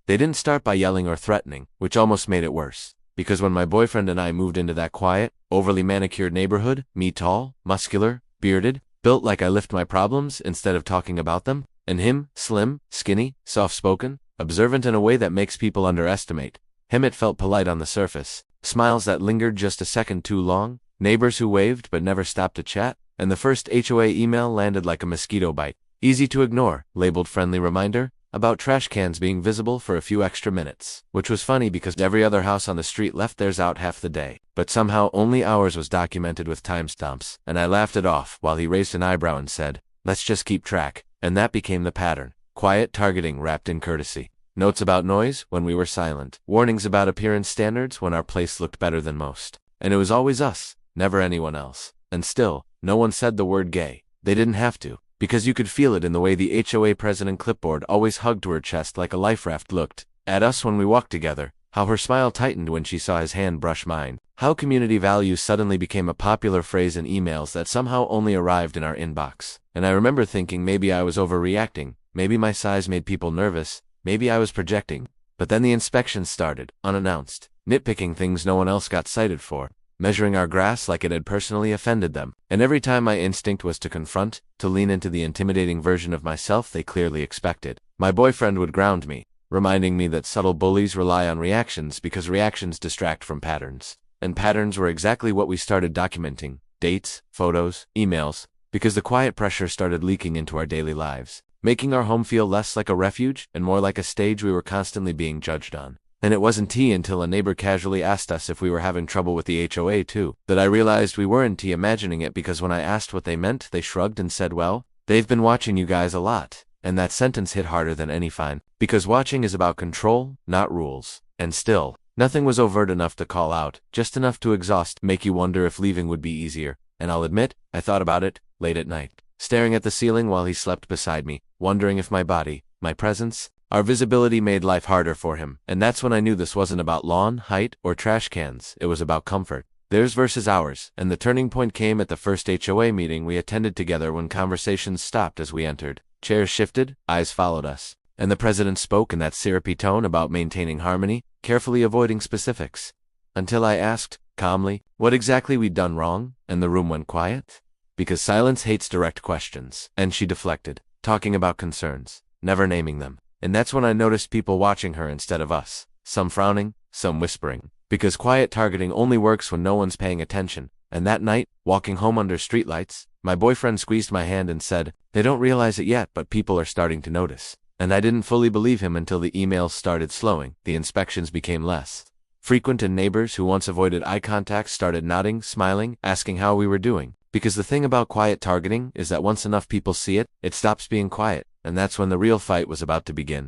They didn't start by yelling or threatening, which almost made it worse. Because when my boyfriend and I moved into that quiet, overly manicured neighborhood, me tall, muscular, bearded, built like I lift my problems instead of talking about them, and him, slim, skinny, soft-spoken, observant in a way that makes people underestimate. Him it felt polite on the surface, smiles that lingered just a second too long, neighbors who waved but never stopped to chat, and the first HOA email landed like a mosquito bite. Easy to ignore, labeled friendly reminder, about trash cans being visible for a few extra minutes. Which was funny because every other house on the street left theirs out half the day. But somehow only ours was documented with timestamps, and I laughed it off while he raised an eyebrow and said, "Let's just keep track." And that became the pattern. Quiet targeting wrapped in courtesy. Notes about noise when we were silent. Warnings about appearance standards when our place looked better than most. And it was always us, never anyone else. And still, no one said the word gay. They didn't have to. Because you could feel it in the way the HOA president clipboard always hugged to her chest like a life raft looked at us when we walked together, how her smile tightened when she saw his hand brush mine, how community values suddenly became a popular phrase in emails that somehow only arrived in our inbox. And I remember thinking maybe I was overreacting, maybe my size made people nervous, maybe I was projecting. But then the inspections started, unannounced, nitpicking things no one else got cited for, measuring our grass like it had personally offended them. And every time my instinct was to confront, to lean into the intimidating version of myself they clearly expected, my boyfriend would ground me, reminding me that subtle bullies rely on reactions because reactions distract from patterns. And patterns were exactly what we started documenting: dates, photos, emails, because the quiet pressure started leaking into our daily lives, making our home feel less like a refuge and more like a stage we were constantly being judged on. And it wasn't tea until a neighbor casually asked us if we were having trouble with the HOA too, that I realized we weren't imagining it, because when I asked what they meant, they shrugged and said, "Well, they've been watching you guys a lot." And that sentence hit harder than any fine, because watching is about control, not rules. And still, nothing was overt enough to call out, just enough to exhaust, make you wonder if leaving would be easier. And I'll admit, I thought about it, late at night, staring at the ceiling while he slept beside me, wondering if my body, my presence, our visibility made life harder for him. And that's when I knew this wasn't about lawn, height, or trash cans. It was about comfort. Theirs versus ours. And the turning point came at the first HOA meeting we attended together, when conversations stopped as we entered. Chairs shifted, eyes followed us. And the president spoke in that syrupy tone about maintaining harmony, carefully avoiding specifics. Until I asked, calmly, what exactly we'd done wrong, and the room went quiet. Because silence hates direct questions. And she deflected, talking about concerns, never naming them. And that's when I noticed people watching her instead of us, some frowning, some whispering. Because quiet targeting only works when no one's paying attention. And that night, walking home under streetlights, my boyfriend squeezed my hand and said, "They don't realize it yet, but people are starting to notice." And I didn't fully believe him until the emails started slowing, the inspections became less frequent, and neighbors who once avoided eye contact started nodding, smiling, asking how we were doing. Because the thing about quiet targeting is that once enough people see it, it stops being quiet. And that's when the real fight was about to begin.